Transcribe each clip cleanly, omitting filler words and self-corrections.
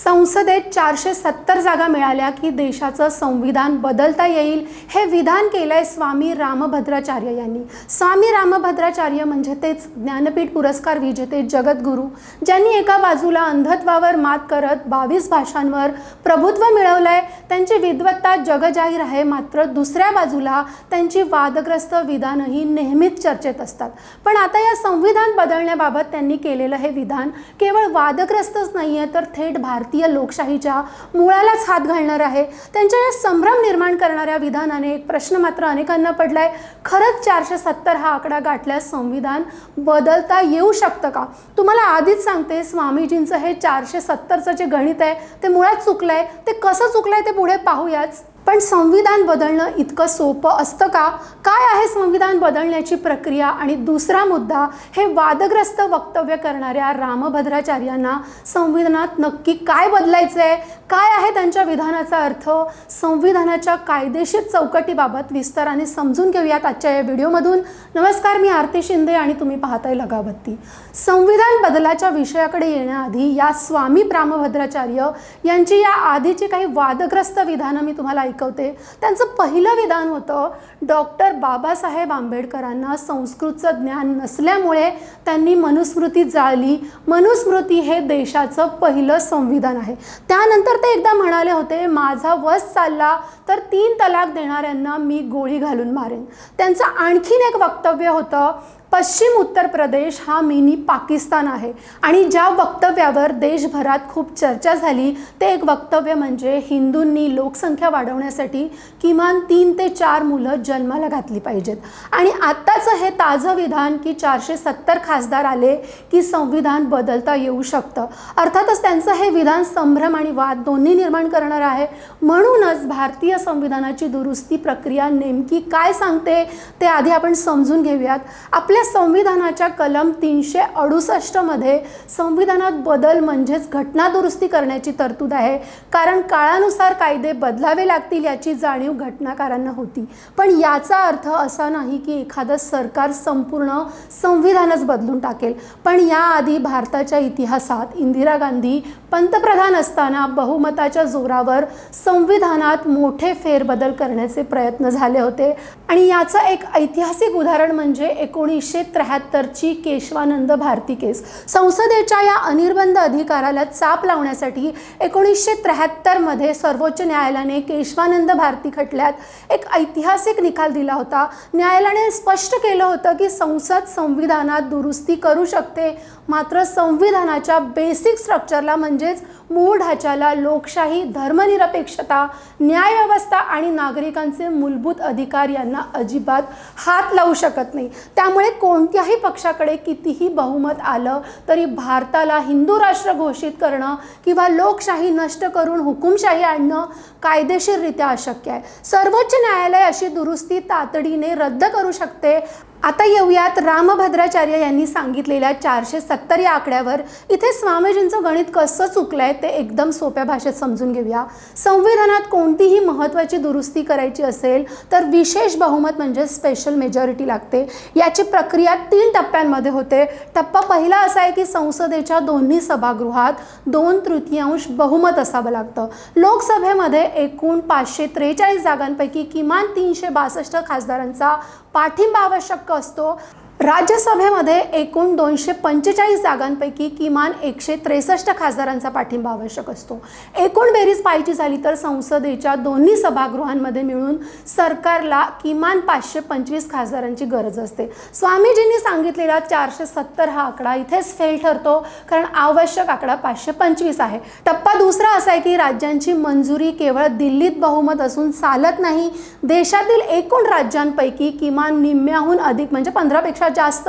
संसदेत 470 जागा मिळाल्या की देशाचं संविधान बदलता येईल हे विधान केलंय स्वामी रामभद्राचार्य यांनी। स्वामी रामभद्राचार्य म्हणजे तेच ज्ञानपीठ पुरस्कार विजेते जगद्गुरू, ज्यांनी एका बाजूला अंधत्वावर मात करत 22 भाषांवर प्रभुत्व मिळवलंय। त्यांची विद्वत्ता जगजाहीर आहे, मात्र दुसऱ्या बाजूला त्यांची वादग्रस्त विधानही नेहमीच चर्चेत असतात। पण आता या संविधान बदलण्याबाबत त्यांनी केलेलं हे विधान केवळ वादग्रस्तच नाहीये, तर थेट भारतीय लोकशाहीच्या मुळालाच हात घालणार आहे। त्यांच्या या संभ्रम निर्माण करणाऱ्या विधानाने एक प्रश्न मात्र अनेकांना पडलाय, खरंच 470 हा आकडा गाठल्यास संविधान बदलता येऊ शकतं का? तुम्हाला आधीच सांगते, स्वामीजींचं हे 470चं जे गणित आहे ते मुळात चुकलंय। ते कसं चुकलंय ते पुढे पाहूयाच। पण संविधान बदलणं इतकं सोपं असतं का? काय आहे संविधान बदलण्याची प्रक्रिया? आणि दुसरा मुद्दा, हे वादग्रस्त वक्तव्य करणाऱ्या रामभद्राचार्यांना संविधानात नक्की काय बदलायचंय? काय आहे त्यांच्या विधानाचा अर्थ? संविधानाच्या कायदेशीर चौकटीबाबत विस्ताराने समजून घेऊयात आजच्या या व्हिडिओमधून। नमस्कार, मी आरती शिंदे आणि तुम्ही पाहताय लगाबत्ती। संविधान बदलाच्या विषयाकडे येण्याआधी या स्वामी रामभद्राचार्य यांची या आधीची काही वादग्रस्त विधानं मी तुम्हाला ऐकवते। त्यांचं पहिलं विधान होतं, डॉक्टर बाबासाहेब आंबेडकरांना संस्कृतचं ज्ञान नसल्यामुळे त्यांनी मनुस्मृती जाळली। मनुस्मृती हे देशाचं पहिलं संविधान आहे। त्यानंतर ते एकदा म्हणाले होते, माझा वस चालला तर 3 तलाक देणाऱ्यांना मी गोळी घालून मारेन। त्यांचं आणखीन एक वक्तव्य होतं, पश्चिम उत्तर प्रदेश हा मिनी पाकिस्तान आहे। आणि ज्या वक्तव्यावर देशभरात खूप चर्चा झाली ते एक वक्तव्य म्हणजे हिंदूंनी लोकसंख्या वाढवण्यासाठी किमान 3 ते 4 मुलं जन्माला घातली पाहिजेत। आणि आत्ताचं हे ताजं विधान की 470 खासदार आले की संविधान बदलता येऊ शकतं। अर्थातच त्यांचं हे विधान संभ्रम आणि वाद दोन्ही निर्माण करणार आहे। म्हणूनच भारतीय संविधानाची दुरुस्ती प्रक्रिया नेमकी काय सांगते ते आधी आपण समजून घेऊयात। आपल्या संविधानाच्या कलम 368 मध्ये संविधानात बदल म्हणजेच घटना दुरुस्ती करण्याची तरतूद आहे, कारण काळानुसार कायदे बदलावे लागतील याची जाणीव घटनाकारांना होती। पण याचा अर्थ असा नाही की एखादं सरकार संपूर्ण संविधानच बदलून टाकेल। पण याआधी भारताच्या इतिहासात इंदिरा गांधी पंतप्रधान असताना बहुमताच्या जोरावर संविधानात मोठे फेरबदल करण्याचे प्रयत्न झाले होते। आणि याचं एक ऐतिहासिक उदाहरण म्हणजे 1973ची केशवानंद भारती केस। संसदेच्या या अनिर्बंध अधिकाराला चाप लावण्यासाठी 1973 मध्ये सर्वोच्च न्यायालयाने केशवानंद भारती खटल्यात एक ऐतिहासिक निकाल दिला होता। न्यायालयाने स्पष्ट केलं होतं की संसद संविधानात दुरुस्ती करू शकते, मात्र संविधानाच्या बेसिक स्ट्रक्चरला म्हणजेच मूळ ढाच्याला लोकशाही, धर्मनिरपेक्षता, न्यायव्यवस्था आणि नागरिकांचे मूलभूत अधिकार यांना अजिबात हात लावू शकत नाही। त्यामुळे कोणत्याही पक्षाकडे कितीही बहुमत आलं तरी भारताला हिंदू राष्ट्र घोषित करणं किंवा लोकशाही नष्ट करून हुकुमशाही आणणं कायदेशीररित्या अशक्य आहे। सर्वोच्च न्यायालय अशी दुरुस्ती तातडीने रद्द करू शकते। आता येऊयात रामभद्राचार्य यांनी सांगितलेल्या 470 या आकड्यावर। इथे स्वामीजींचं गणित कसं चुकलंय ते एकदम सोप्या भाषेत समजून घेऊया। संविधानात कोणतीही महत्त्वाची दुरुस्ती करायची असेल तर विशेष बहुमत म्हणजे स्पेशल मेजॉरिटी लागते। याची प्रक्रिया 3 टप्प्यांमध्ये होते। टप्पा पहिला असा आहे की संसदेच्या दोन्ही सभागृहात 2/3 बहुमत असावं लागतं। लोकसभेमध्ये एकूण 543 जागांपैकी किमान 362 खासदारांचा पाठिंबा आवश्यक असतो। राज्यसभेमध्ये एकूण 245 जागांपैकी किमान 163 खासदारांचा पाठिंबा आवश्यक असतो। एकूण बेरीज पाहायची झाली तर संसदेच्या दोन्ही सभागृहांमध्ये मिळून सरकारला किमान 525 खासदारांची गरज असते। स्वामीजींनी सांगितलेला 470 हा आकडा इथेच फेल ठरतो, कारण आवश्यक आकडा 525 आहे। टप्पा दुसरा असा आहे की राज्यांची मंजुरी केवळ दिल्लीत बहुमत असून चालत नाही। देशातील एकूण राज्यांपैकी किमान निम्म्याहून अधिक म्हणजे 15पेक्षा जास्त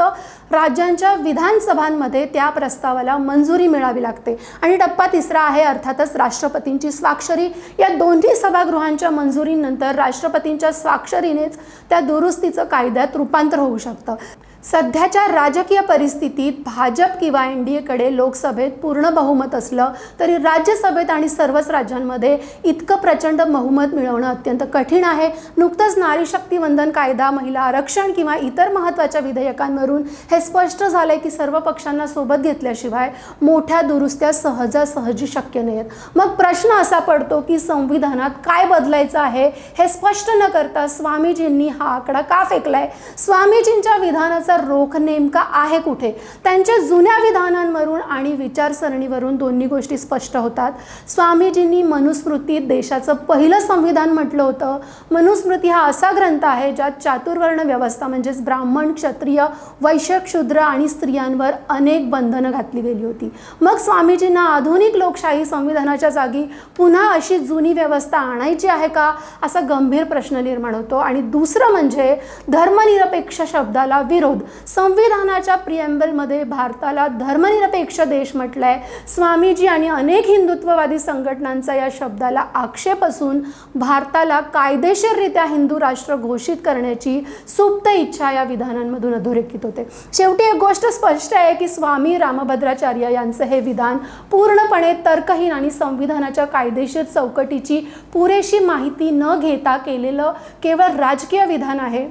राज्यांच्या विधानसभांमध्ये त्या प्रस्तावाला मंजुरी मिळावी लागते। आणि टप्पा तिसरा आहे अर्थातच राष्ट्रपतींची स्वाक्षरी। या दोन्ही सभागृहांच्या मंजुरीनंतर राष्ट्रपतींच्या स्वाक्षरीनेच त्या दुरुस्तीचं कायद्यात रूपांतर होऊ शकतं। सध्याच्या राजकीय परिस्थितीत भाजप किंवा NDAकडे लोकसभेत पूर्ण बहुमत असलं तरी राज्यसभेत आणि सर्वच राज्यांमध्ये इतकं प्रचंड बहुमत मिळवणं अत्यंत कठीण आहे। नुकतंच नारी शक्ती वंदन कायदा, महिला आरक्षण किंवा इतर महत्त्वाच्या विधेयकांवरून हे स्पष्ट झालंय की सर्व पक्षांना सोबत घेतल्याशिवाय मोठ्या दुरुस्त्या सहजासहजी शक्य नाहीत। मग प्रश्न असा पडतो की संविधानात काय बदलायचं आहे हे स्पष्ट न करता स्वामीजींनी हा आकडा का फेकलाय? स्वामीजींच्या विधानाचा रोख नेमका आहे कुठे? त्यांच्या जुन्या विधानांवरून आणि विचारसरणीवरून दोन्ही गोष्टी स्पष्ट होतात। स्वामीजींनी मनुस्मृतीत देशाचं पहिलं संविधान म्हटलं होतं। मनुस्मृती हा असा ग्रंथ आहे ज्यात चातुर्वर्ण व्यवस्था म्हणजेच ब्राह्मण, क्षत्रिय, वैश्य, शूद्र आणि स्त्रियांवर अनेक बंधनं घातली गेली होती। मग स्वामीजींना आधुनिक लोकशाही संविधानाच्या जागी पुन्हा अशी जुनी व्यवस्था आणायची आहे का, असा गंभीर प्रश्न निर्माण होतो। आणि दुसरं म्हणजे धर्मनिरपेक्ष शब्दाला विरोध। संविधानाच्या प्रिएम्बलमध्ये भारताला धर्मनिरपेक्ष देश म्हटलंय। स्वामीजी आणि अनेक हिंदुत्ववादी संघटनांचा या शब्दाला आक्षेप असून भारताला कायदेशीररित्या हिंदू राष्ट्र घोषित करण्याची सुप्त इच्छा या विधानांमधून अधोरेखित होते। शेवटी एक गोष्ट स्पष्ट आहे की स्वामी रामभद्राचार्य यांचं हे विधान पूर्णपणे तर्कहीन आणि संविधानाच्या कायदेशीर चौकटीची पुरेशी माहिती न घेता केलेलं केवळ राजकीय विधान आहे।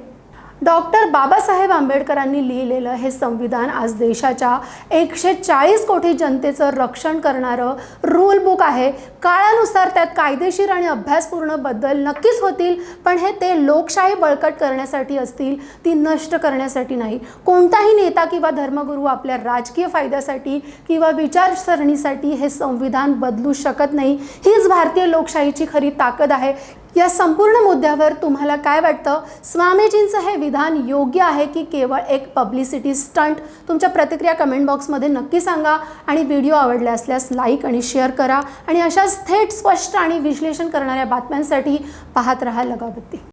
डॉक्टर बाबासाहेब आंबेडकरांनी लिहिलेलं हे संविधान आज देशाच्या 140 कोटी जनतेचं रक्षण करणारं रूल बुक आहे। काळानुसार त्यात कायदेशीर आणि अभ्यासपूर्ण बदल नक्कीच होतील, पण ते लोकशाही बळकट करण्यासाठी असतील, ती नष्ट करण्यासाठी नाही। कोणताही नेता किंवा धर्मगुरू आपल्या राजकीय फायद्यासाठी किंवा विचारसरणीसाठी हे संविधान बदलू शकत नाही। हीच भारतीय लोकशाहीची खरी ताकद आहे। या संपूर्ण मुद्द्यावर तुम्हाला काय वाटतं? स्वामीजींचं हे विधान योग्य आहे की केवळ एक पब्लिसिटी स्टंट? तुमच्या प्रतिक्रिया कमेंट बॉक्समध्ये नक्की सांगा आणि व्हिडिओ आवडले असल्यास लाईक आणि शेअर करा आणि अशाच थेट, स्पष्ट आणि विश्लेषण करणाऱ्या बातम्यांसाठी पाहत रहा लगाबत्ती।